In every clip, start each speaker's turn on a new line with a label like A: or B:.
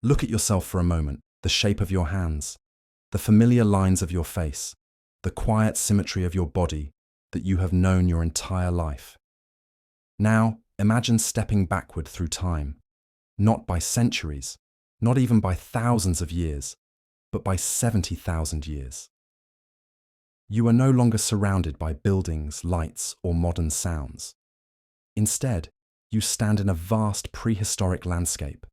A: Look at yourself for a moment, the shape of your hands, the familiar lines of your face, the quiet symmetry of your body that you have known your entire life. Now, imagine stepping backward through time, not by centuries, not even by thousands of years, but by 70,000 years. You are no longer surrounded by buildings, lights, or modern sounds. Instead, you stand in a vast prehistoric landscape,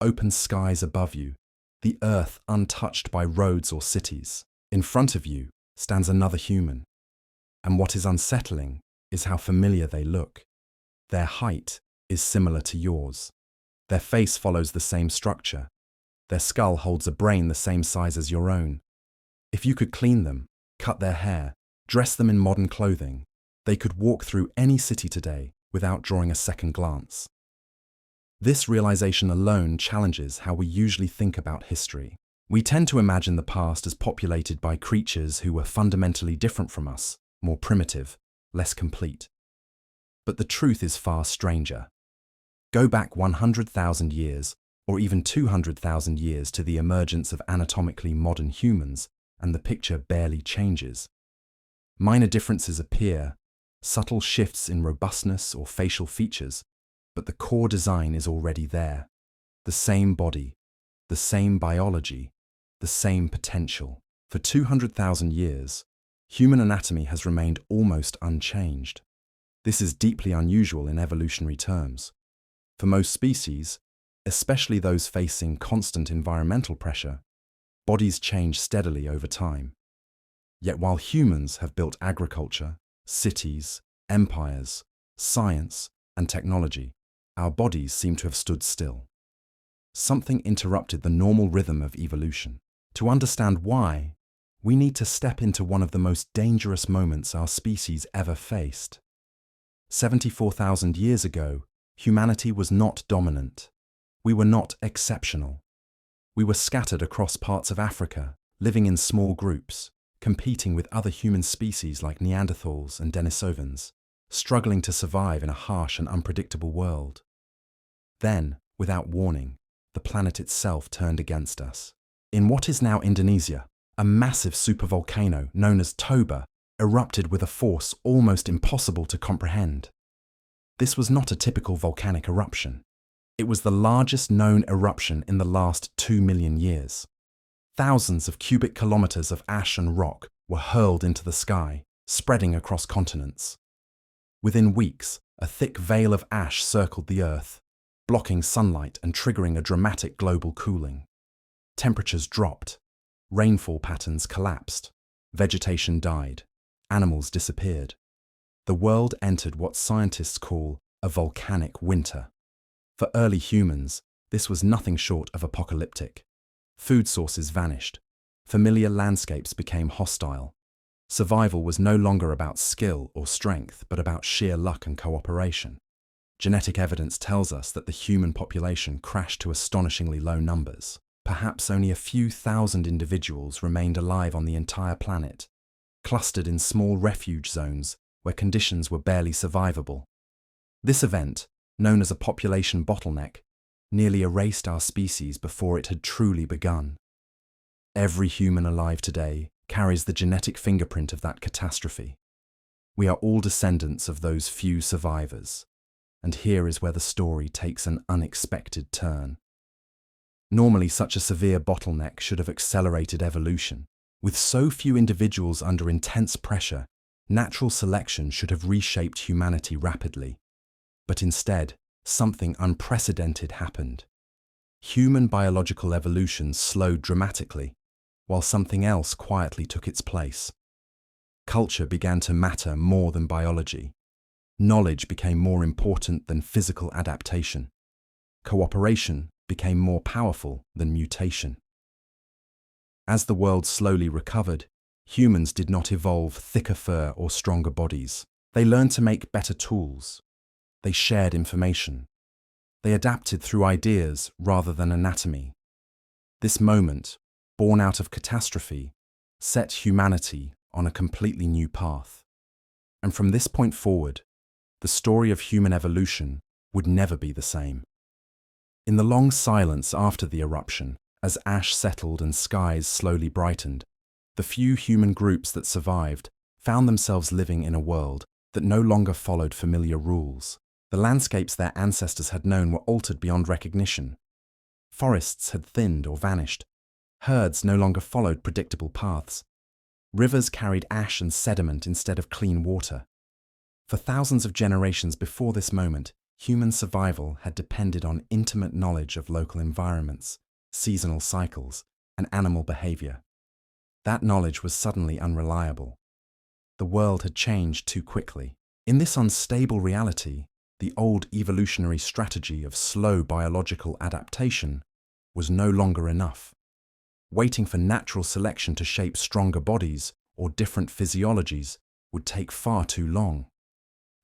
A: open skies above you, the earth untouched by roads or cities. In front of you stands another human. And what is unsettling is how familiar they look. Their height is similar to yours. Their face follows the same structure. Their skull holds a brain the same size as your own. If you could clean them, cut their hair, dress them in modern clothing, they could walk through any city today without drawing a second glance. This realization alone challenges how we usually think about history. We tend to imagine the past as populated by creatures who were fundamentally different from us, more primitive, less complete. But the truth is far stranger. Go back 100,000 years, or even 200,000 years to the emergence of anatomically modern humans, and the picture barely changes. Minor differences appear, subtle shifts in robustness or facial features, but the core design is already there. The same body, the same biology, the same potential. For 200,000 years, human anatomy has remained almost unchanged. This is deeply unusual in evolutionary terms. For most species, especially those facing constant environmental pressure, bodies change steadily over time. Yet while humans have built agriculture, cities, empires, science, and technology, our bodies seem to have stood still. Something interrupted the normal rhythm of evolution. To understand why, we need to step into one of the most dangerous moments our species ever faced. 74,000 years ago, humanity was not dominant. We were not exceptional. We were scattered across parts of Africa, living in small groups, competing with other human species like Neanderthals and Denisovans, struggling to survive in a harsh and unpredictable world. Then, without warning, the planet itself turned against us. In what is now Indonesia, a massive supervolcano known as Toba erupted with a force almost impossible to comprehend. This was not a typical volcanic eruption. It was the largest known eruption in the last 2 million years. Thousands of cubic kilometers of ash and rock were hurled into the sky, spreading across continents. Within weeks, a thick veil of ash circled the Earth, blocking sunlight and triggering a dramatic global cooling. Temperatures dropped, rainfall patterns collapsed, vegetation died, animals disappeared. The world entered what scientists call a volcanic winter. For early humans, this was nothing short of apocalyptic. Food sources vanished. Familiar landscapes became hostile. Survival was no longer about skill or strength, but about sheer luck and cooperation. Genetic evidence tells us that the human population crashed to astonishingly low numbers. Perhaps only a few thousand individuals remained alive on the entire planet, clustered in small refuge zones where conditions were barely survivable. This event, known as a population bottleneck, nearly erased our species before it had truly begun. Every human alive today carries the genetic fingerprint of that catastrophe. We are all descendants of those few survivors, and here is where the story takes an unexpected turn. Normally, such a severe bottleneck should have accelerated evolution. With so few individuals under intense pressure, natural selection should have reshaped humanity rapidly. But instead, something unprecedented happened. Human biological evolution slowed dramatically, while something else quietly took its place. Culture began to matter more than biology. Knowledge became more important than physical adaptation. Cooperation became more powerful than mutation. As the world slowly recovered, humans did not evolve thicker fur or stronger bodies. They learned to make better tools. They shared information. They adapted through ideas rather than anatomy. This moment, born out of catastrophe, set humanity on a completely new path. And from this point forward, the story of human evolution would never be the same. In the long silence after the eruption, as ash settled and skies slowly brightened, the few human groups that survived found themselves living in a world that no longer followed familiar rules. The landscapes their ancestors had known were altered beyond recognition. Forests had thinned or vanished. Herds no longer followed predictable paths. Rivers carried ash and sediment instead of clean water. For thousands of generations before this moment, human survival had depended on intimate knowledge of local environments, seasonal cycles, and animal behavior. That knowledge was suddenly unreliable. The world had changed too quickly. In this unstable reality, the old evolutionary strategy of slow biological adaptation was no longer enough. Waiting for natural selection to shape stronger bodies or different physiologies would take far too long.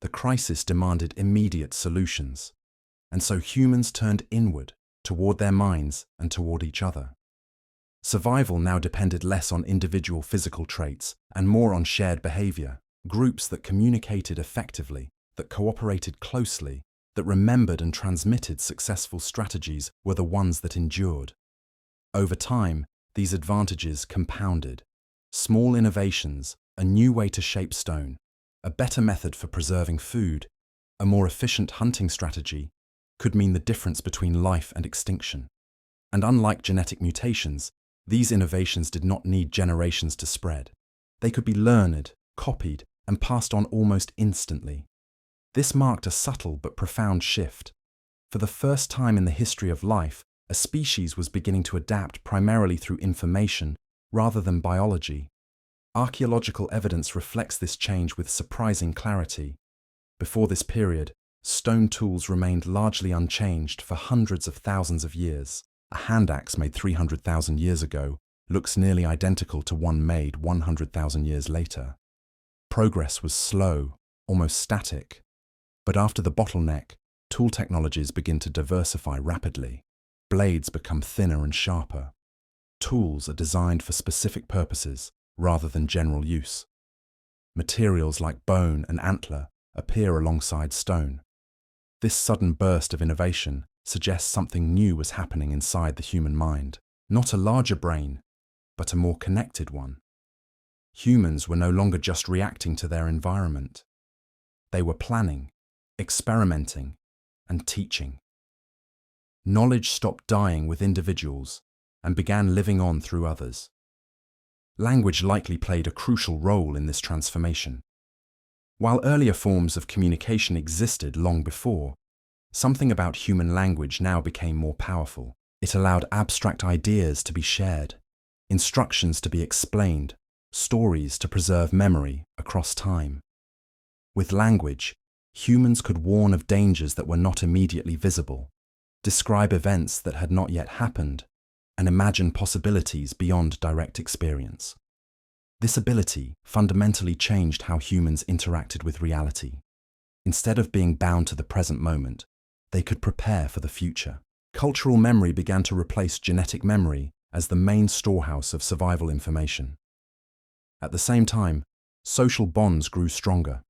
A: The crisis demanded immediate solutions, and so humans turned inward, toward their minds and toward each other. Survival now depended less on individual physical traits and more on shared behavior, groups that communicated effectively, that cooperated closely, that remembered and transmitted successful strategies were the ones that endured. Over time, these advantages compounded. Small innovations, a new way to shape stone, a better method for preserving food, a more efficient hunting strategy, could mean the difference between life and extinction. And unlike genetic mutations, these innovations did not need generations to spread. They could be learned, copied, and passed on almost instantly. This marked a subtle but profound shift. For the first time in the history of life, a species was beginning to adapt primarily through information rather than biology. Archaeological evidence reflects this change with surprising clarity. Before this period, stone tools remained largely unchanged for hundreds of thousands of years. A hand axe made 300,000 years ago looks nearly identical to one made 100,000 years later. Progress was slow, almost static. But after the bottleneck, tool technologies begin to diversify rapidly. Blades become thinner and sharper. Tools are designed for specific purposes rather than general use. Materials like bone and antler appear alongside stone. This sudden burst of innovation suggests something new was happening inside the human mind. Not a larger brain, but a more connected one. Humans were no longer just reacting to their environment. They were planning, experimenting, and teaching. Knowledge stopped dying with individuals and began living on through others. Language likely played a crucial role in this transformation. While earlier forms of communication existed long before, something about human language now became more powerful. It allowed abstract ideas to be shared, instructions to be explained, stories to preserve memory across time. With language, humans could warn of dangers that were not immediately visible, describe events that had not yet happened, and imagine possibilities beyond direct experience. This ability fundamentally changed how humans interacted with reality. Instead of being bound to the present moment, they could prepare for the future. Cultural memory began to replace genetic memory as the main storehouse of survival information. At the same time, social bonds grew stronger.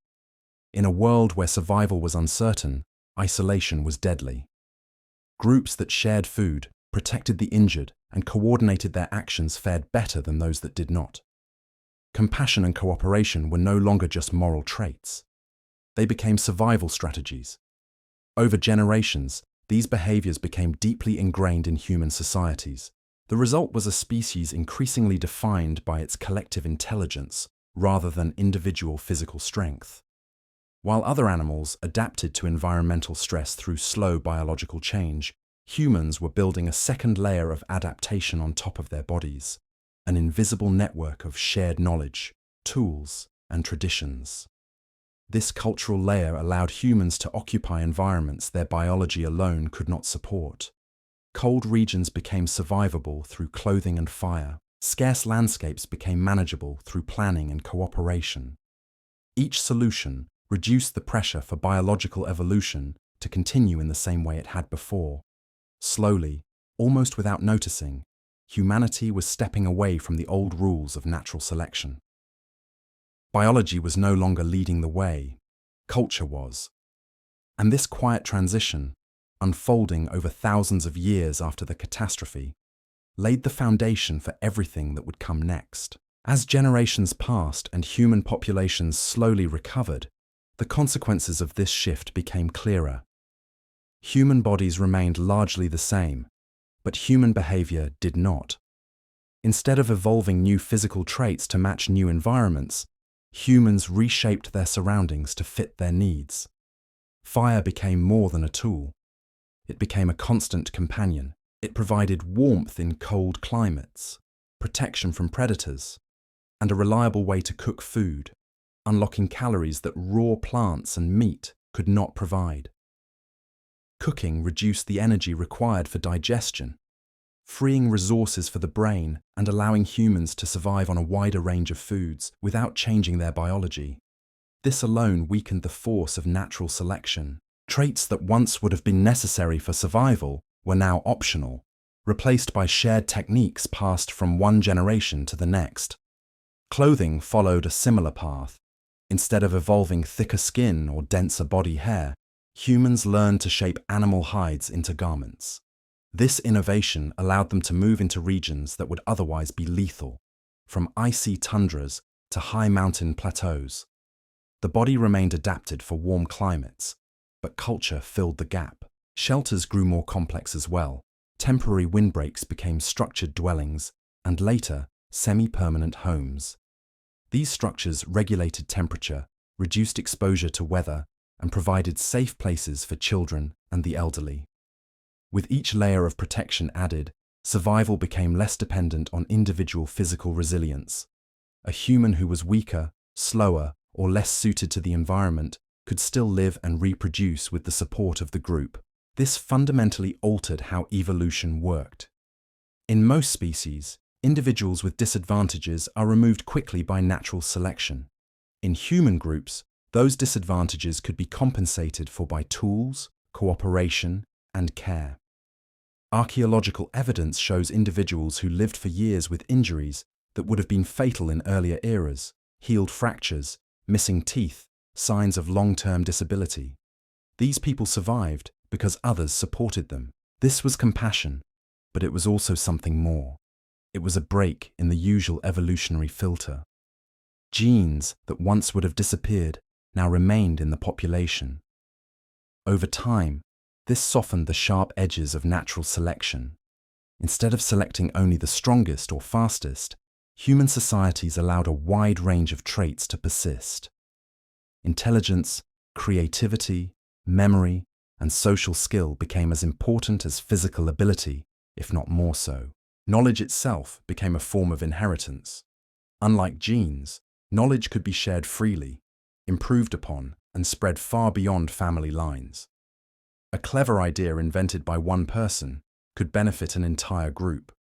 A: In a world where survival was uncertain, isolation was deadly. Groups that shared food, protected the injured, and coordinated their actions fared better than those that did not. Compassion and cooperation were no longer just moral traits. They became survival strategies. Over generations, these behaviors became deeply ingrained in human societies. The result was a species increasingly defined by its collective intelligence rather than individual physical strength. While other animals adapted to environmental stress through slow biological change, humans were building a second layer of adaptation on top of their bodies, an invisible network of shared knowledge, tools, and traditions. This cultural layer allowed humans to occupy environments their biology alone could not support. Cold regions became survivable through clothing and fire. Scarce landscapes became manageable through planning and cooperation. Each solution reduced the pressure for biological evolution to continue in the same way it had before. Slowly, almost without noticing, humanity was stepping away from the old rules of natural selection. Biology was no longer leading the way, culture was. And this quiet transition, unfolding over thousands of years after the catastrophe, laid the foundation for everything that would come next. As generations passed and human populations slowly recovered, the consequences of this shift became clearer. Human bodies remained largely the same, but human behavior did not. Instead of evolving new physical traits to match new environments, humans reshaped their surroundings to fit their needs. Fire became more than a tool. It became a constant companion. It provided warmth in cold climates, protection from predators, and a reliable way to cook food, unlocking calories that raw plants and meat could not provide. Cooking reduced the energy required for digestion, freeing resources for the brain and allowing humans to survive on a wider range of foods without changing their biology. This alone weakened the force of natural selection. Traits that once would have been necessary for survival were now optional, replaced by shared techniques passed from one generation to the next. Clothing followed a similar path. Instead of evolving thicker skin or denser body hair, humans learned to shape animal hides into garments. This innovation allowed them to move into regions that would otherwise be lethal, from icy tundras to high mountain plateaus. The body remained adapted for warm climates, but culture filled the gap. Shelters grew more complex as well. Temporary windbreaks became structured dwellings, and later, semi-permanent homes. These structures regulated temperature, reduced exposure to weather, and provided safe places for children and the elderly. With each layer of protection added, survival became less dependent on individual physical resilience. A human who was weaker, slower, or less suited to the environment could still live and reproduce with the support of the group. This fundamentally altered how evolution worked. In most species, individuals with disadvantages are removed quickly by natural selection. In human groups, those disadvantages could be compensated for by tools, cooperation, and care. Archaeological evidence shows individuals who lived for years with injuries that would have been fatal in earlier eras, healed fractures, missing teeth, signs of long-term disability. These people survived because others supported them. This was compassion, but it was also something more. It was a break in the usual evolutionary filter. Genes that once would have disappeared now remained in the population. Over time, this softened the sharp edges of natural selection. Instead of selecting only the strongest or fastest, human societies allowed a wide range of traits to persist. Intelligence, creativity, memory, and social skill became as important as physical ability, if not more so. Knowledge itself became a form of inheritance. Unlike genes, knowledge could be shared freely, improved upon, and spread far beyond family lines. A clever idea invented by one person could benefit an entire group.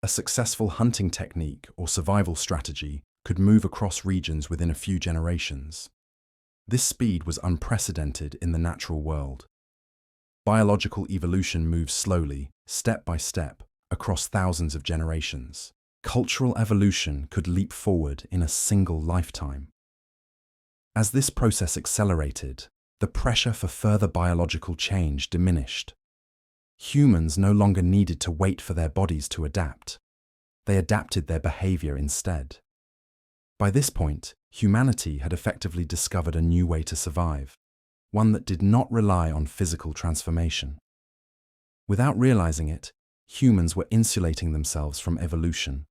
A: A successful hunting technique or survival strategy could move across regions within a few generations. This speed was unprecedented in the natural world. Biological evolution moves slowly, step by step, across thousands of generations. Cultural evolution could leap forward in a single lifetime. As this process accelerated, the pressure for further biological change diminished. Humans no longer needed to wait for their bodies to adapt. They adapted their behavior instead. By this point, humanity had effectively discovered a new way to survive, one that did not rely on physical transformation. Without realizing it, humans were insulating themselves from evolution.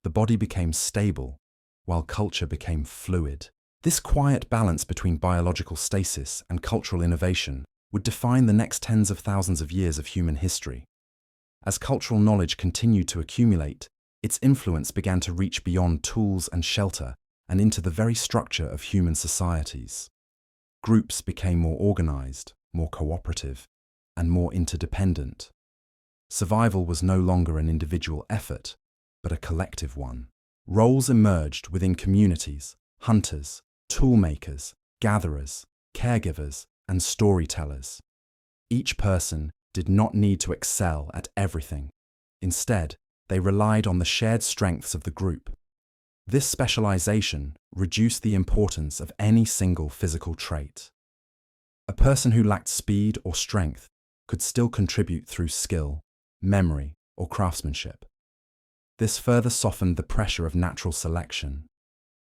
A: The body became stable, while culture became fluid. This quiet balance between biological stasis and cultural innovation would define the next tens of thousands of years of human history. As cultural knowledge continued to accumulate, its influence began to reach beyond tools and shelter and into the very structure of human societies. Groups became more organized, more cooperative, and more interdependent. Survival was no longer an individual effort, but a collective one. Roles emerged within communities: hunters, toolmakers, gatherers, caregivers, and storytellers. Each person did not need to excel at everything. Instead, they relied on the shared strengths of the group. This specialization reduced the importance of any single physical trait. A person who lacked speed or strength could still contribute through skill, memory, or craftsmanship. This further softened the pressure of natural selection.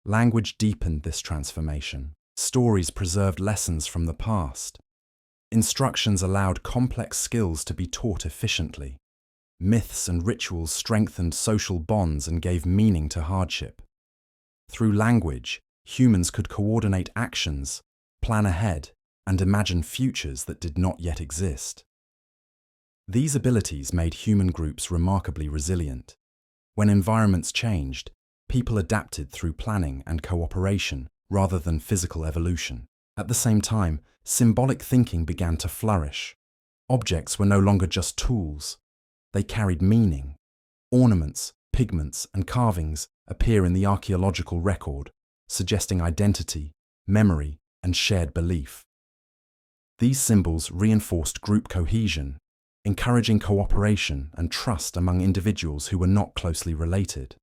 A: Language deepened this transformation. Stories preserved lessons from the past. Instructions allowed complex skills to be taught efficiently. Myths and rituals strengthened social bonds and gave meaning to hardship. Through language, humans could coordinate actions, plan ahead, and imagine futures that did not yet exist. These abilities made human groups remarkably resilient. When environments changed, people adapted through planning and cooperation rather than physical evolution. At the same time, symbolic thinking began to flourish. Objects were no longer just tools. They carried meaning. Ornaments, pigments, and carvings appear in the archaeological record, suggesting identity, memory, and shared belief. These symbols reinforced group cohesion, encouraging cooperation and trust among individuals who were not closely related.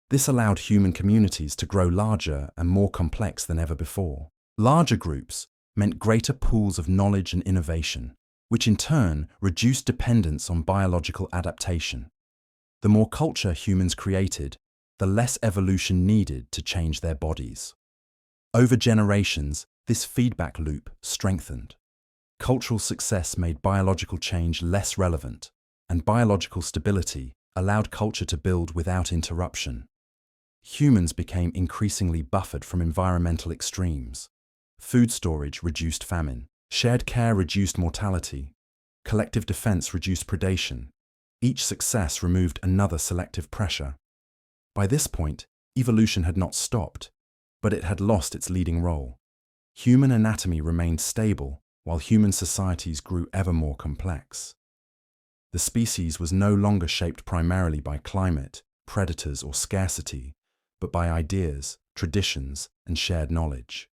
A: This allowed human communities to grow larger and more complex than ever before. Larger groups meant greater pools of knowledge and innovation, which in turn reduced dependence on biological adaptation. The more culture humans created, the less evolution needed to change their bodies. Over generations, this feedback loop strengthened. Cultural success made biological change less relevant, and biological stability allowed culture to build without interruption. Humans became increasingly buffered from environmental extremes. Food storage reduced famine. Shared care reduced mortality. Collective defense reduced predation. Each success removed another selective pressure. By this point, evolution had not stopped, but it had lost its leading role. Human anatomy remained stable, while human societies grew ever more complex. The species was no longer shaped primarily by climate, predators, or scarcity, but by ideas, traditions, and shared knowledge.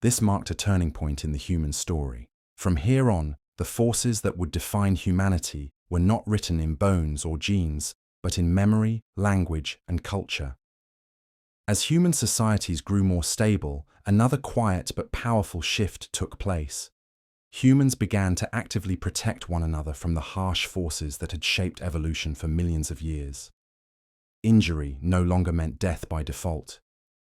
A: This marked a turning point in the human story. From here on, the forces that would define humanity were not written in bones or genes, but in memory, language, and culture. As human societies grew more stable, another quiet but powerful shift took place. Humans began to actively protect one another from the harsh forces that had shaped evolution for millions of years. Injury no longer meant death by default.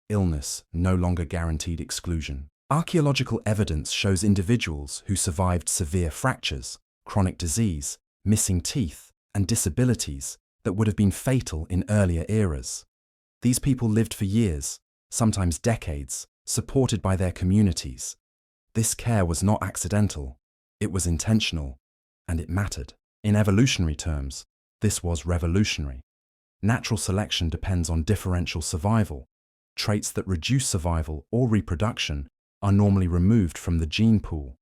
A: Illness no longer guaranteed exclusion. Archaeological evidence shows individuals who survived severe fractures, chronic disease, missing teeth, and disabilities that would have been fatal in earlier eras. These people lived for years, sometimes decades, supported by their communities. This care was not accidental, it was intentional, and it mattered. In evolutionary terms, this was revolutionary. Natural selection depends on differential survival. Traits that reduce survival or reproduction are normally removed from the gene pool.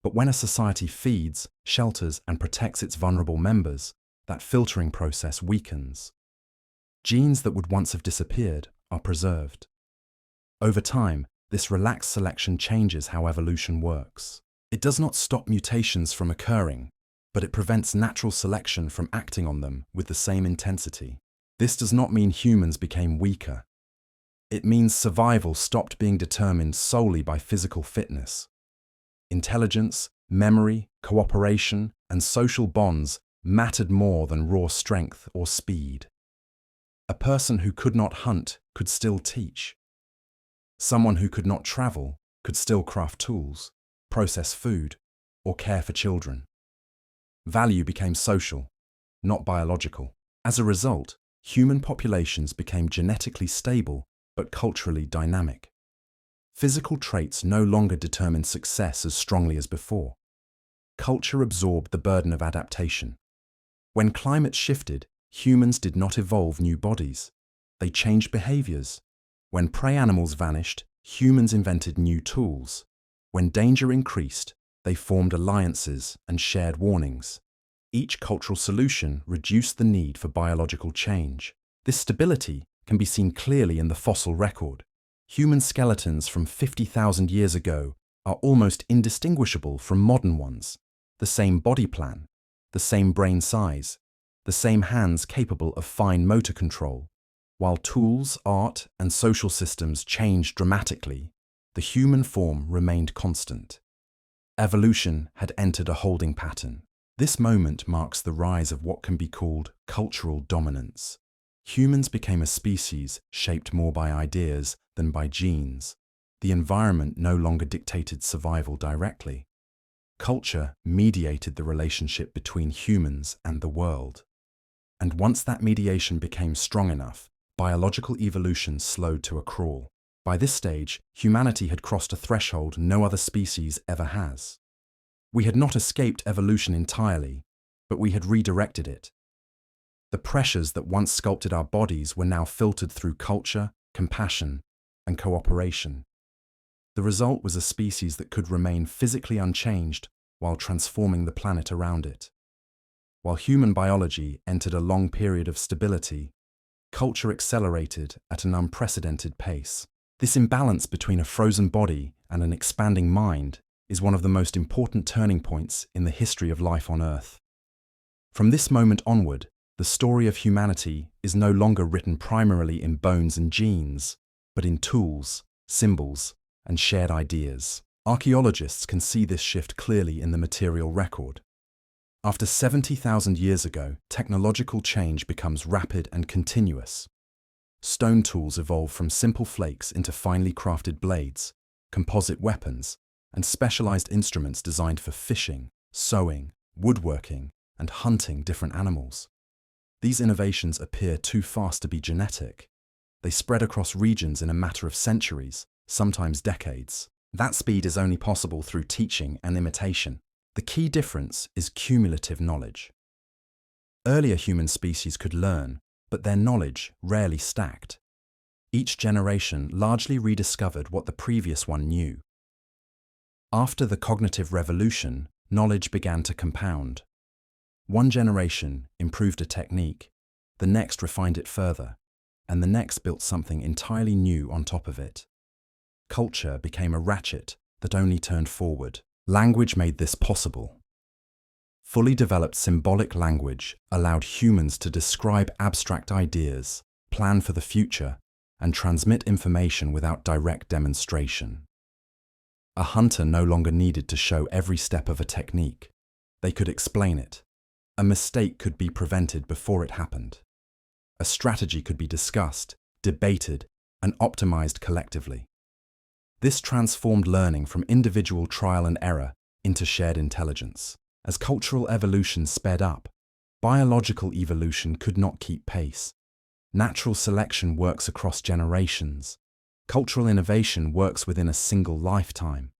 A: But when a society feeds, shelters, and protects its vulnerable members, that filtering process weakens. Genes that would once have disappeared are preserved. Over time, this relaxed selection changes how evolution works. It does not stop mutations from occurring, but it prevents natural selection from acting on them with the same intensity. This does not mean humans became weaker. It means survival stopped being determined solely by physical fitness. Intelligence, memory, cooperation, and social bonds mattered more than raw strength or speed. A person who could not hunt could still teach. Someone who could not travel could still craft tools, process food, or care for children. Value became social, not biological. As a result, human populations became genetically stable but culturally dynamic. Physical traits no longer determined success as strongly as before. Culture absorbed the burden of adaptation. When climate shifted, humans did not evolve new bodies. They changed behaviors. When prey animals vanished, humans invented new tools. When danger increased, they formed alliances and shared warnings. Each cultural solution reduced the need for biological change. This stability can be seen clearly in the fossil record. Human skeletons from 50,000 years ago are almost indistinguishable from modern ones. The same body plan, the same brain size, the same hands capable of fine motor control. While tools, art, and social systems changed dramatically, The human form remained constant. Evolution had entered a holding pattern. This moment marks the rise of what can be called cultural dominance. Humans became a species shaped more by ideas than by genes. The environment no longer dictated survival directly. Culture mediated the relationship between humans and the world. And once that mediation became strong enough, biological evolution slowed to a crawl. By this stage, humanity had crossed a threshold no other species ever has. We had not escaped evolution entirely, but we had redirected it. The pressures that once sculpted our bodies were now filtered through culture, compassion, and cooperation. The result was a species that could remain physically unchanged while transforming the planet around it. While human biology entered a long period of stability, culture accelerated at an unprecedented pace. This imbalance between a frozen body and an expanding mind is one of the most important turning points in the history of life on Earth. From this moment onward, the story of humanity is no longer written primarily in bones and genes, but in tools, symbols, and shared ideas. Archaeologists can see this shift clearly in the material record. After 70,000 years ago, technological change becomes rapid and continuous. Stone tools evolve from simple flakes into finely crafted blades, composite weapons, and specialized instruments designed for fishing, sewing, woodworking, and hunting different animals. These innovations appear too fast to be genetic. They spread across regions in a matter of centuries, sometimes decades. That speed is only possible through teaching and imitation. The key difference is cumulative knowledge. Earlier human species could learn, but their knowledge rarely stacked. Each generation largely rediscovered what the previous one knew. After the cognitive revolution, knowledge began to compound. One generation improved a technique, the next refined it further, and the next built something entirely new on top of it. Culture became a ratchet that only turned forward. Language made this possible. Fully developed symbolic language allowed humans to describe abstract ideas, plan for the future, and transmit information without direct demonstration. A hunter no longer needed to show every step of a technique. They could explain it. A mistake could be prevented before it happened. A strategy could be discussed, debated, and optimized collectively. This transformed learning from individual trial and error into shared intelligence. As cultural evolution sped up, biological evolution could not keep pace. Natural selection works across generations. Cultural innovation works within a single lifetime.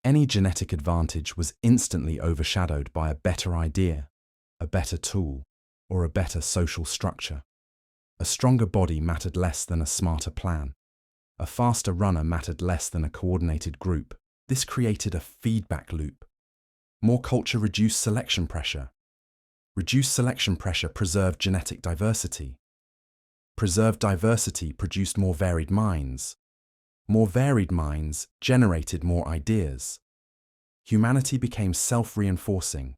A: Any genetic advantage was instantly overshadowed by a better idea, a better tool, or a better social structure. A stronger body mattered less than a smarter plan. A faster runner mattered less than a coordinated group. This created a feedback loop. More culture reduced selection pressure. Reduced selection pressure preserved genetic diversity. Preserved diversity produced more varied minds. More varied minds generated more ideas. Humanity became self-reinforcing,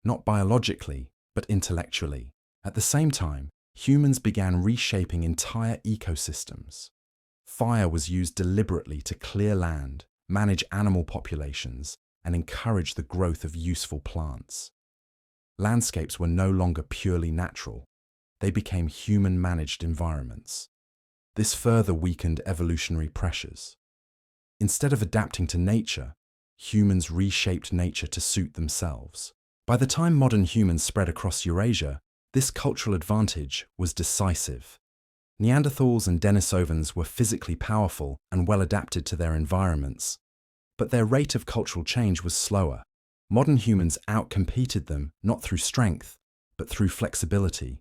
A: not biologically, but intellectually. At the same time, humans began reshaping entire ecosystems. Fire was used deliberately to clear land, manage animal populations, and encourage the growth of useful plants. Landscapes were no longer purely natural. They became human-managed environments. This further weakened evolutionary pressures. Instead of adapting to nature, humans reshaped nature to suit themselves. By the time modern humans spread across Eurasia, this cultural advantage was decisive. Neanderthals and Denisovans were physically powerful and well adapted to their environments, but their rate of cultural change was slower. Modern humans outcompeted them not through strength, but through flexibility.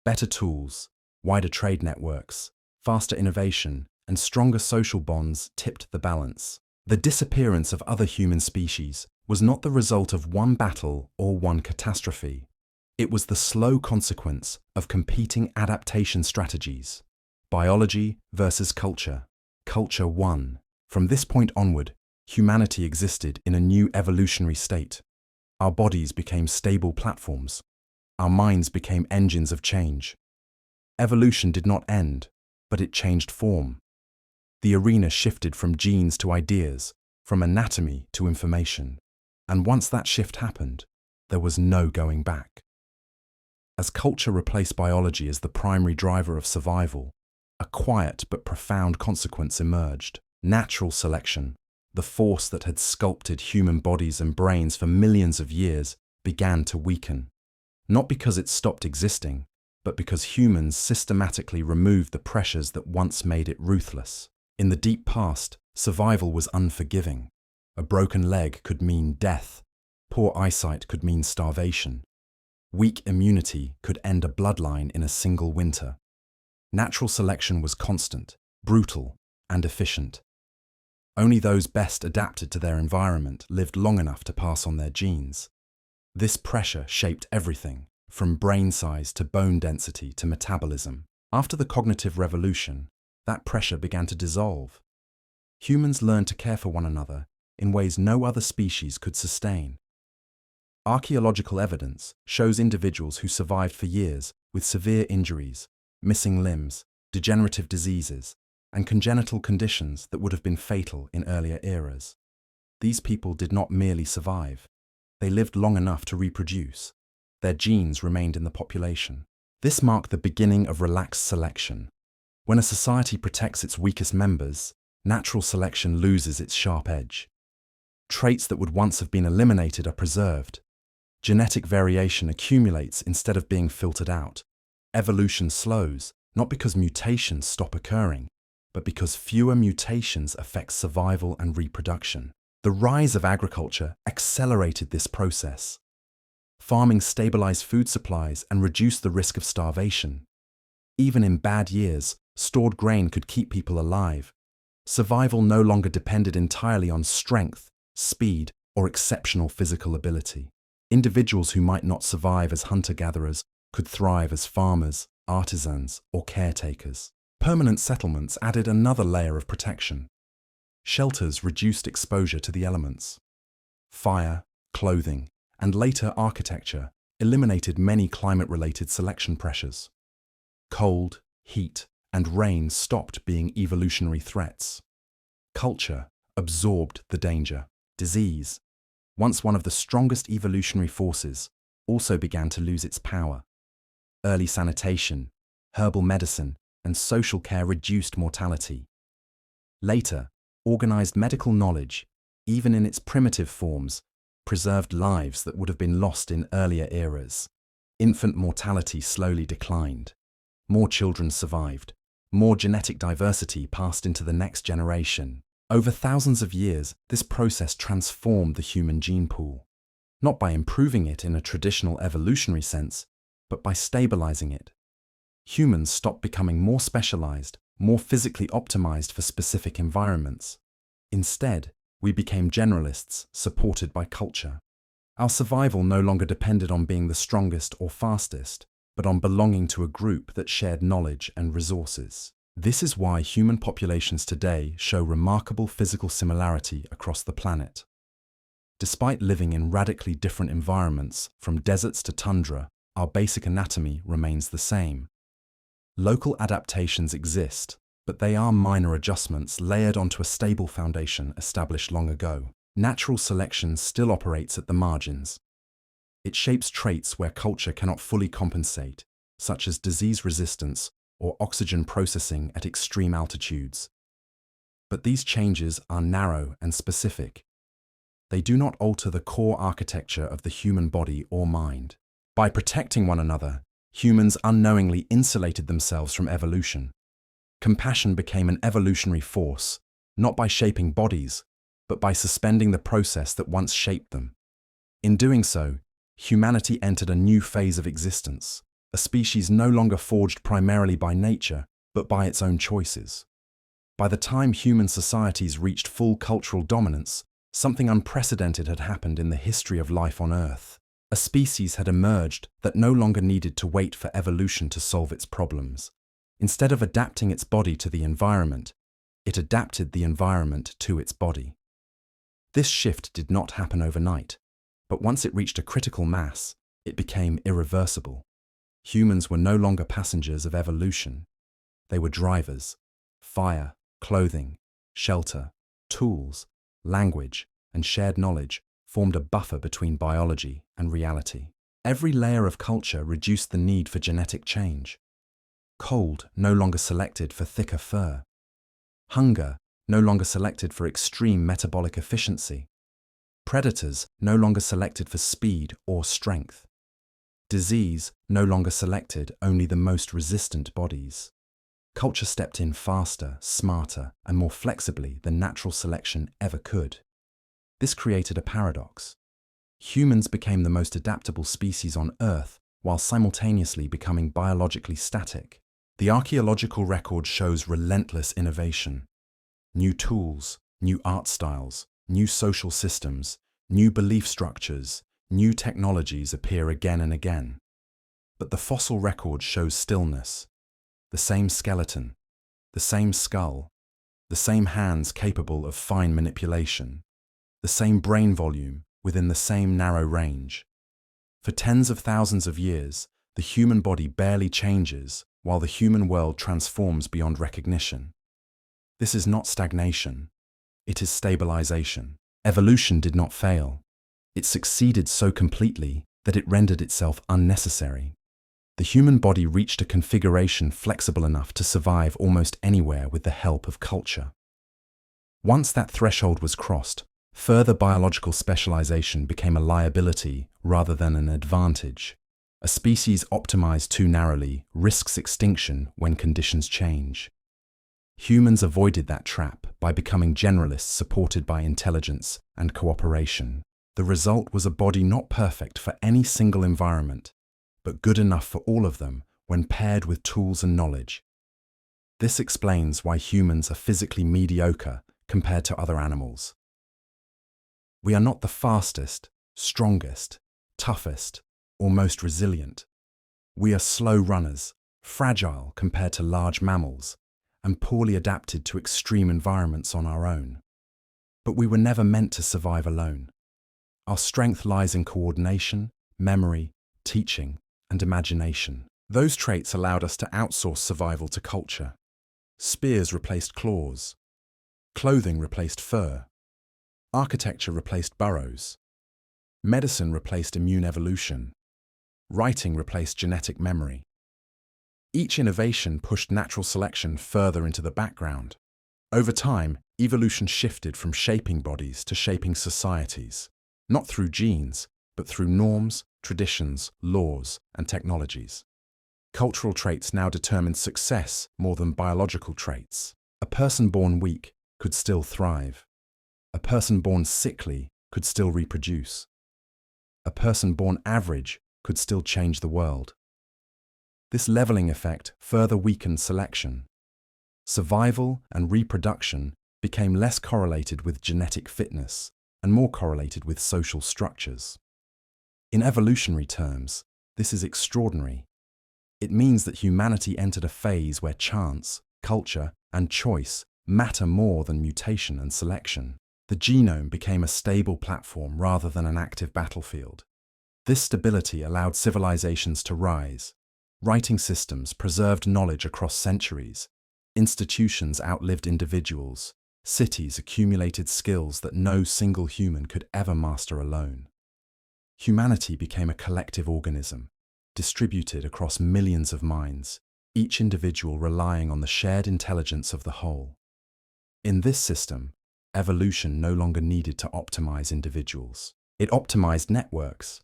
A: Better tools, wider trade networks, faster innovation, and stronger social bonds tipped the balance. The disappearance of other human species was not the result of one battle or one catastrophe. It was the slow consequence of competing adaptation strategies. Biology versus culture. Culture won. From this point onward, humanity existed in a new evolutionary state. Our bodies became stable platforms. Our minds became engines of change. Evolution did not end, but it changed form. The arena shifted from genes to ideas, from anatomy to information. And once that shift happened, there was no going back. As culture replaced biology as the primary driver of survival, a quiet but profound consequence emerged. Natural selection, the force that had sculpted human bodies and brains for millions of years, began to weaken. Not because it stopped existing, but because humans systematically removed the pressures that once made it ruthless. In the deep past, survival was unforgiving. A broken leg could mean death. Poor eyesight could mean starvation. Weak immunity could end a bloodline in a single winter. Natural selection was constant, brutal, and efficient. Only those best adapted to their environment lived long enough to pass on their genes. This pressure shaped everything, from brain size to bone density to metabolism. After the cognitive revolution, that pressure began to dissolve. Humans learned to care for one another in ways no other species could sustain. Archaeological evidence shows individuals who survived for years with severe injuries, missing limbs, degenerative diseases, and congenital conditions that would have been fatal in earlier eras. These people did not merely survive. They lived long enough to reproduce. Their genes remained in the population. This marked the beginning of relaxed selection. When a society protects its weakest members, natural selection loses its sharp edge. Traits that would once have been eliminated are preserved. Genetic variation accumulates instead of being filtered out. Evolution slows, not because mutations stop occurring, but because fewer mutations affect survival and reproduction. The rise of agriculture accelerated this process. Farming stabilized food supplies and reduced the risk of starvation. Even in bad years, stored grain could keep people alive. Survival no longer depended entirely on strength, speed, or exceptional physical ability. Individuals who might not survive as hunter-gatherers could thrive as farmers, artisans, or caretakers. Permanent settlements added another layer of protection. Shelters reduced exposure to the elements. Fire, clothing, and later architecture eliminated many climate-related selection pressures. Cold, heat, and rain stopped being evolutionary threats. Culture absorbed the danger. Disease, once one of the strongest evolutionary forces, also began to lose its power. Early sanitation, herbal medicine, and social care reduced mortality. Later, organized medical knowledge, even in its primitive forms, preserved lives that would have been lost in earlier eras. Infant mortality slowly declined. More children survived. More genetic diversity passed into the next generation. Over thousands of years, this process transformed the human gene pool, not by improving it in a traditional evolutionary sense, but by stabilizing it. Humans stopped becoming more specialized, more physically optimized for specific environments. Instead, we became generalists supported by culture. Our survival no longer depended on being the strongest or fastest, but on belonging to a group that shared knowledge and resources. This is why human populations today show remarkable physical similarity across the planet. Despite living in radically different environments, from deserts to tundra, our basic anatomy remains the same. Local adaptations exist, but they are minor adjustments layered onto a stable foundation established long ago. Natural selection still operates at the margins. It shapes traits where culture cannot fully compensate, such as disease resistance or oxygen processing at extreme altitudes. But these changes are narrow and specific. They do not alter the core architecture of the human body or mind. By protecting one another, humans unknowingly insulated themselves from evolution. Compassion became an evolutionary force, not by shaping bodies, but by suspending the process that once shaped them. In doing so, humanity entered a new phase of existence, a species no longer forged primarily by nature, but by its own choices. By the time human societies reached full cultural dominance, something unprecedented had happened in the history of life on Earth. A species had emerged that no longer needed to wait for evolution to solve its problems. Instead of adapting its body to the environment, it adapted the environment to its body. This shift did not happen overnight, but once it reached a critical mass, it became irreversible. Humans were no longer passengers of evolution. They were drivers. Fire, Clothing, shelter, tools, language, and shared knowledge formed a buffer between biology and reality. Every layer of culture reduced the need for genetic change. Cold no longer selected for thicker fur. Hunger no longer selected for extreme metabolic efficiency. Predators no longer selected for speed or strength. Disease no longer selected only the most resistant bodies. Culture stepped in faster, smarter, and more flexibly than natural selection ever could. This created a paradox. Humans became the most adaptable species on Earth while simultaneously becoming biologically static. The archaeological record shows relentless innovation. New tools, new art styles, new social systems, new belief structures, new technologies appear again and again. But the fossil record shows stillness. The same skeleton, the same skull, the same hands capable of fine manipulation, the same brain volume within the same narrow range. For tens of thousands of years, the human body barely changes while the human world transforms beyond recognition. This is not stagnation, it is stabilization. Evolution did not fail. It succeeded so completely that it rendered itself unnecessary. The human body reached a configuration flexible enough to survive almost anywhere with the help of culture. Once that threshold was crossed, further biological specialization became a liability rather than an advantage. A species optimized too narrowly risks extinction when conditions change. Humans avoided that trap by becoming generalists supported by intelligence and cooperation. The result was a body not perfect for any single environment, but good enough for all of them when paired with tools and knowledge. This explains why humans are physically mediocre compared to other animals. We are not the fastest, strongest, toughest, or most resilient. We are slow runners, fragile compared to large mammals, and poorly adapted to extreme environments on our own. But we were never meant to survive alone. Our strength lies in coordination, memory, teaching, and imagination. Those traits allowed us to outsource survival to culture. Spears replaced claws. Clothing replaced fur. Architecture replaced burrows. Medicine replaced immune evolution. Writing replaced genetic memory. Each innovation pushed natural selection further into the background. Over time, evolution shifted from shaping bodies to shaping societies, not through genes, but through norms, traditions, laws, and technologies. Cultural traits now determine success more than biological traits. A person born weak could still thrive. A person born sickly could still reproduce. A person born average could still change the world. This leveling effect further weakened selection. Survival and reproduction became less correlated with genetic fitness and more correlated with social structures. In evolutionary terms, this is extraordinary. It means that humanity entered a phase where chance, culture, and choice matter more than mutation and selection. The genome became a stable platform rather than an active battlefield. This stability allowed civilizations to rise. Writing systems preserved knowledge across centuries. Institutions outlived individuals. Cities accumulated skills that no single human could ever master alone. Humanity became a collective organism, distributed across millions of minds, each individual relying on the shared intelligence of the whole. In this system, evolution no longer needed to optimize individuals. It optimized networks.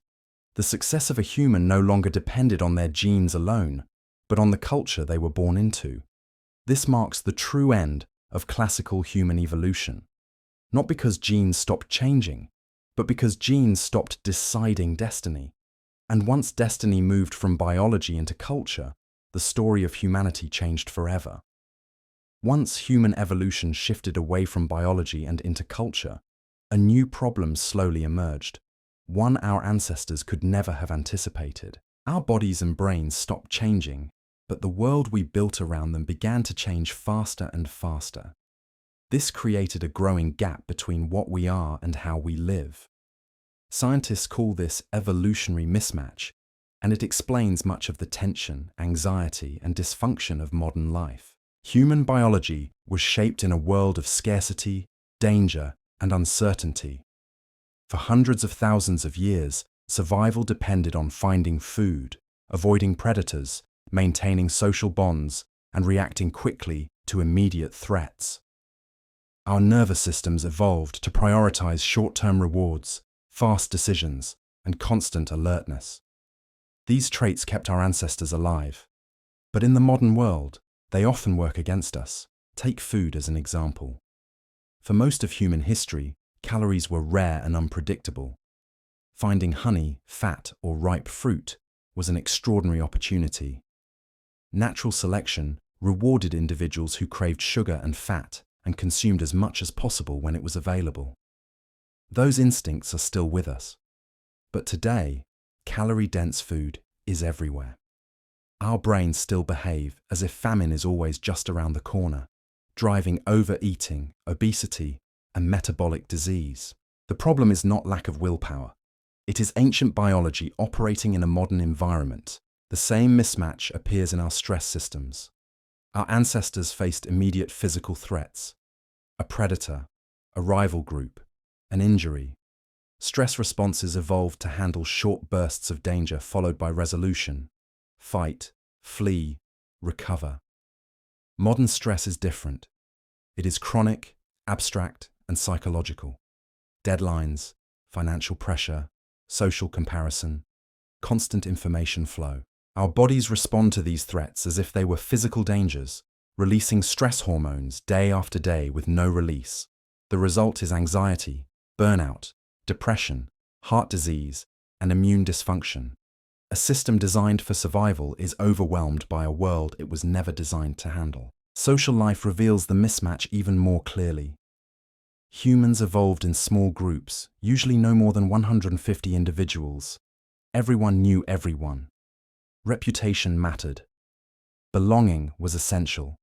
A: The success of a human no longer depended on their genes alone, but on the culture they were born into. This marks the true end of classical human evolution, not because genes stopped changing, but because genes stopped deciding destiny. And once destiny moved from biology into culture, the story of humanity changed forever. Once human evolution shifted away from biology and into culture, a new problem slowly emerged, one our ancestors could never have anticipated. Our bodies and brains stopped changing, but the world we built around them began to change faster and faster. This created a growing gap between what we are and how we live. Scientists call this evolutionary mismatch, and it explains much of the tension, anxiety, and dysfunction of modern life. Human biology was shaped in a world of scarcity, danger, and uncertainty. For hundreds of thousands of years, survival depended on finding food, avoiding predators, maintaining social bonds, and reacting quickly to immediate threats. Our nervous systems evolved to prioritize short-term rewards, fast decisions, and constant alertness. These traits kept our ancestors alive. But in the modern world, they often work against us. Take food as an example. For most of human history, calories were rare and unpredictable. Finding honey, fat, or ripe fruit was an extraordinary opportunity. Natural selection rewarded individuals who craved sugar and fat and consumed as much as possible when it was available. Those instincts are still with us. But today, calorie-dense food is everywhere. Our brains still behave as if famine is always just around the corner, driving overeating, obesity, and metabolic disease. The problem is not lack of willpower. It is ancient biology operating in a modern environment. The same mismatch appears in our stress systems. Our ancestors faced immediate physical threats: a predator, a rival group, an injury. Stress responses evolved to handle short bursts of danger followed by resolution: fight, flee, recover. Modern stress is different. It is chronic, abstract, and psychological. Deadlines, financial pressure, social comparison, constant information flow. Our bodies respond to these threats as if they were physical dangers, releasing stress hormones day after day with no release. The result is anxiety, burnout, depression, heart disease, and immune dysfunction. A system designed for survival is overwhelmed by a world it was never designed to handle. Social life reveals the mismatch even more clearly. Humans evolved in small groups, usually no more than 150 individuals. Everyone knew everyone. Reputation mattered. Belonging was essential.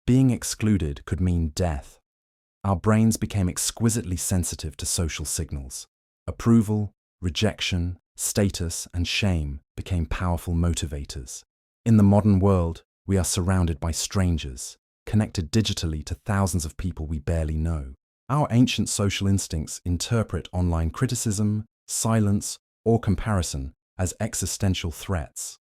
A: Being excluded could mean death. Our brains became exquisitely sensitive to social signals. Approval, rejection, status, and shame became powerful motivators. In the modern world, we are surrounded by strangers, connected digitally to thousands of people we barely know. Our ancient social instincts interpret online criticism, silence, or comparison as existential threats.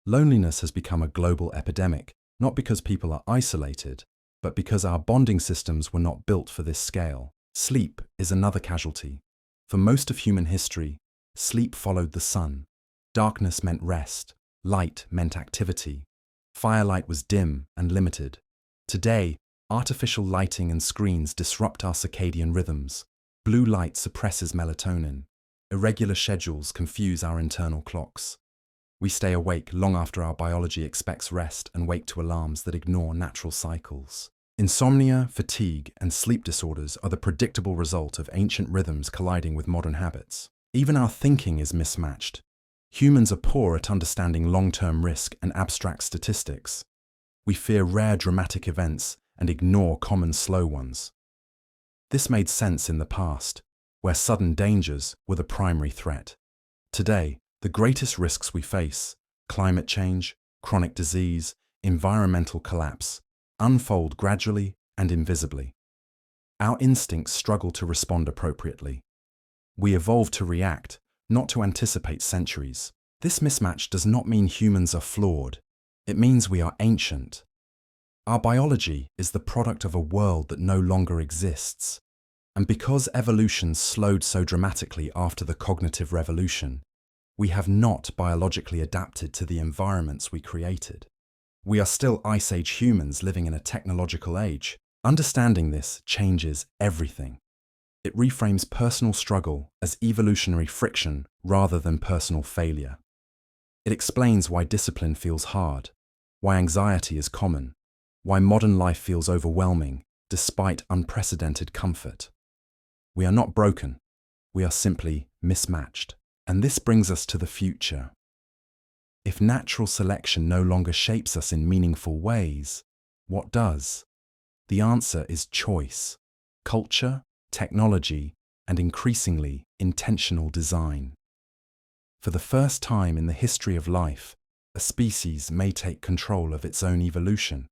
A: Loneliness has become a global epidemic, not because people are isolated, but because our bonding systems were not built for this scale. Sleep is another casualty. For most of human history, sleep followed the sun. Darkness meant rest. Light meant activity. Firelight was dim and limited. Today, artificial lighting and screens disrupt our circadian rhythms. Blue light suppresses melatonin. Irregular schedules confuse our internal clocks. We stay awake long after our biology expects rest and wake to alarms that ignore natural cycles. Insomnia, fatigue, and sleep disorders are the predictable result of ancient rhythms colliding with modern habits. Even our thinking is mismatched. Humans are poor at understanding long-term risk and abstract statistics. We fear rare dramatic events and ignore common slow ones. This made sense in the past, where sudden dangers were the primary threat. Today, the greatest risks we face, climate change, chronic disease, environmental collapse, unfold gradually and invisibly. Our instincts struggle to respond appropriately. We evolved to react, not to anticipate centuries. This mismatch does not mean humans are flawed. It means we are ancient. Our biology is the product of a world that no longer exists. And because evolution slowed so dramatically after the cognitive revolution, we have not biologically adapted to the environments we created. We are still Ice Age humans living in a technological age. Understanding this changes everything. It reframes personal struggle as evolutionary friction rather than personal failure. It explains why discipline feels hard, why anxiety is common, why modern life feels overwhelming despite unprecedented comfort. We are not broken, we are simply mismatched. And this brings us to the future. If natural selection no longer shapes us in meaningful ways, what does? The answer is choice, culture, technology, and increasingly intentional design. For the first time in the history of life, a species may take control of its own evolution.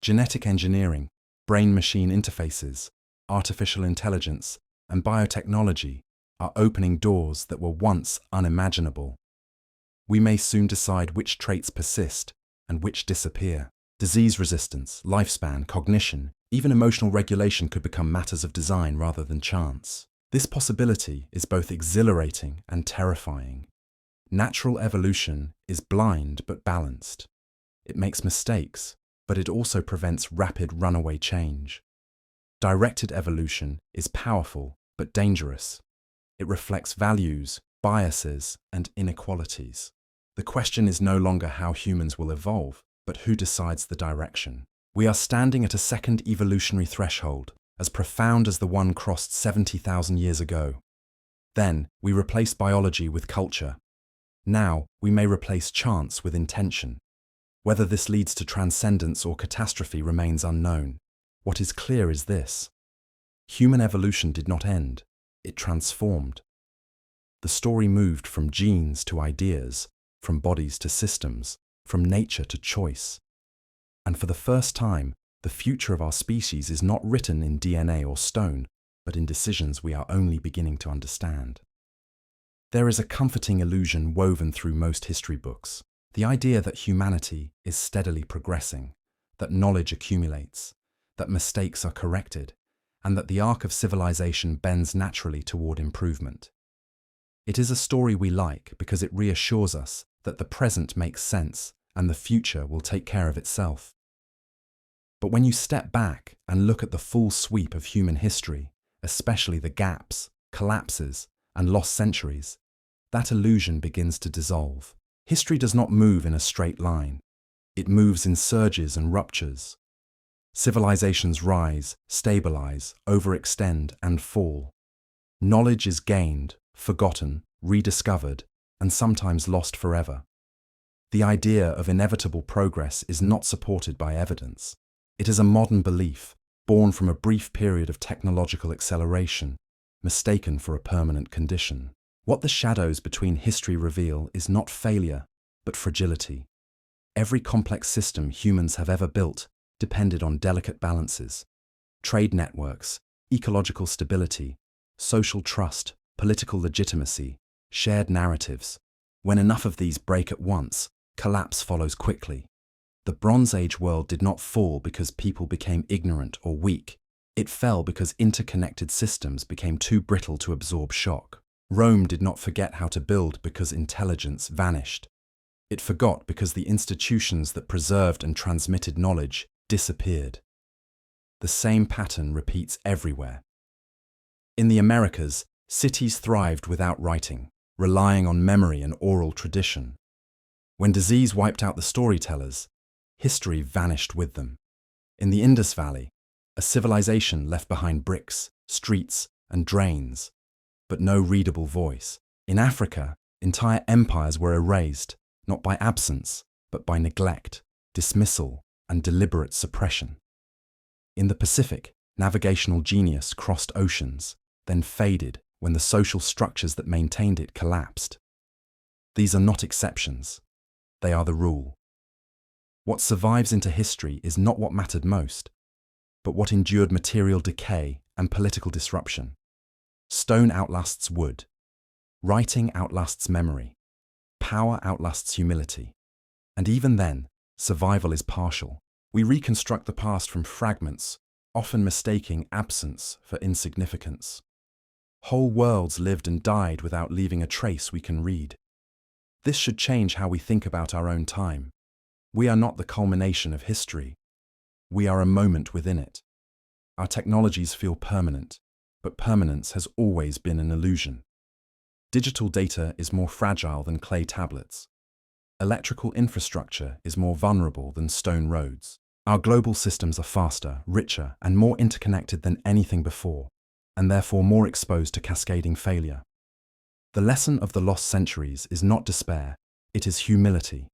A: Genetic engineering, brain-machine interfaces, artificial intelligence, and biotechnology are opening doors that were once unimaginable. We may soon decide which traits persist and which disappear. Disease resistance, lifespan, cognition, even emotional regulation could become matters of design rather than chance. This possibility is both exhilarating and terrifying. Natural evolution is blind but balanced. It makes mistakes, but it also prevents rapid runaway change. Directed evolution is powerful but dangerous. It reflects values, biases, and inequalities. The question is no longer how humans will evolve, but who decides the direction. We are standing at a second evolutionary threshold, as profound as the one crossed 70,000 years ago. Then, we replaced biology with culture. Now, we may replace chance with intention. Whether this leads to transcendence or catastrophe remains unknown. What is clear is this: human evolution did not end, it transformed. The story moved from genes to ideas, from bodies to systems, from nature to choice. And for the first time, the future of our species is not written in DNA or stone, but in decisions we are only beginning to understand. There is a comforting illusion woven through most history books, the idea that humanity is steadily progressing, that knowledge accumulates, that mistakes are corrected, and that the arc of civilization bends naturally toward improvement. It is a story we like because it reassures us that the present makes sense and the future will take care of itself. But when you step back and look at the full sweep of human history, especially the gaps, collapses, and lost centuries, that illusion begins to dissolve. History does not move in a straight line. It moves in surges and ruptures. Civilizations rise, stabilize, overextend, and fall. Knowledge is gained, forgotten, rediscovered, and sometimes lost forever. The idea of inevitable progress is not supported by evidence. It is a modern belief, born from a brief period of technological acceleration, mistaken for a permanent condition. What the shadows between history reveal is not failure, but fragility. Every complex system humans have ever built depended on delicate balances: trade networks, ecological stability, social trust, political legitimacy, shared narratives. When enough of these break at once, collapse follows quickly. The Bronze Age world did not fall because people became ignorant or weak. It fell because interconnected systems became too brittle to absorb shock. Rome did not forget how to build because intelligence vanished. It forgot because the institutions that preserved and transmitted knowledge disappeared. The same pattern repeats everywhere. In the Americas, cities thrived without writing, relying on memory and oral tradition. When disease wiped out the storytellers, history vanished with them. In the Indus Valley, a civilization left behind bricks, streets, and drains, but no readable voice. In Africa, entire empires were erased, not by absence, but by neglect, dismissal, and deliberate suppression. In the Pacific, navigational genius crossed oceans, then faded when the social structures that maintained it collapsed. These are not exceptions. They are the rule. What survives into history is not what mattered most, but what endured material decay and political disruption. Stone outlasts wood. Writing outlasts memory. Power outlasts humility. And even then, survival is partial. We reconstruct the past from fragments, often mistaking absence for insignificance. Whole worlds lived and died without leaving a trace we can read. This should change how we think about our own time. We are not the culmination of history. We are a moment within it. Our technologies feel permanent, but permanence has always been an illusion. Digital data is more fragile than clay tablets. Electrical infrastructure is more vulnerable than stone roads. Our global systems are faster, richer, and more interconnected than anything before, and therefore more exposed to cascading failure. The lesson of the lost centuries is not despair, it is humility.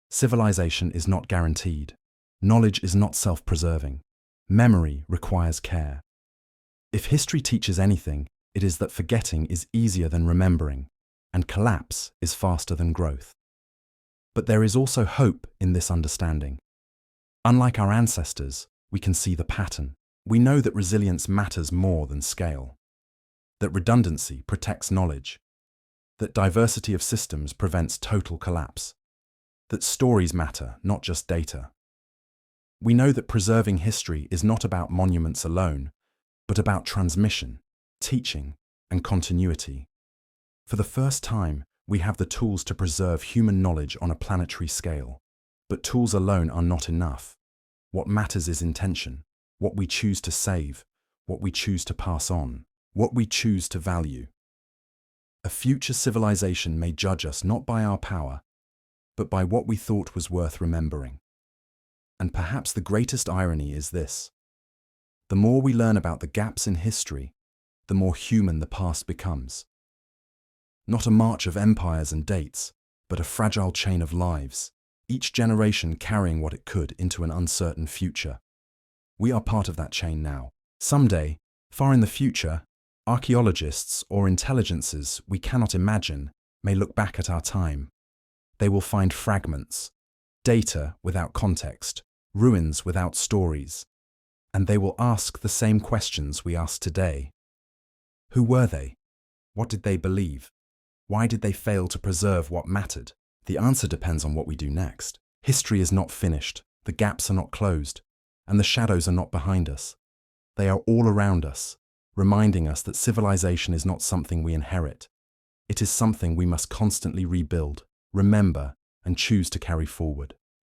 A: Civilization is not guaranteed. Knowledge is not self-preserving. Memory requires care. If history teaches anything, it is that forgetting is easier than remembering, and collapse is faster than growth. But there is also hope in this understanding. Unlike our ancestors, we can see the pattern. We know that resilience matters more than scale, that redundancy protects knowledge, that diversity of systems prevents total collapse, that stories matter, not just data. We know that preserving history is not about monuments alone, but about transmission, teaching, and continuity. For the first time, we have the tools to preserve human knowledge on a planetary scale. But tools alone are not enough. What matters is intention, what we choose to save, what we choose to pass on, what we choose to value. A future civilization may judge us not by our power, but by what we thought was worth remembering. And perhaps the greatest irony is this: the more we learn about the gaps in history, the more human the past becomes. Not a march of empires and dates, but a fragile chain of lives, each generation carrying what it could into an uncertain future. We are part of that chain now. Someday, far in the future, archaeologists or intelligences we cannot imagine may look back at our time. They will find fragments, data without context, ruins without stories, and they will ask the same questions we ask today. Who were they? What did they believe? Why did they fail to preserve what mattered? The answer depends on what we do next. History is not finished, the gaps are not closed, and the shadows are not behind us. They are all around us, reminding us that civilization is not something we inherit. It is something we must constantly rebuild, remember, and choose to carry forward.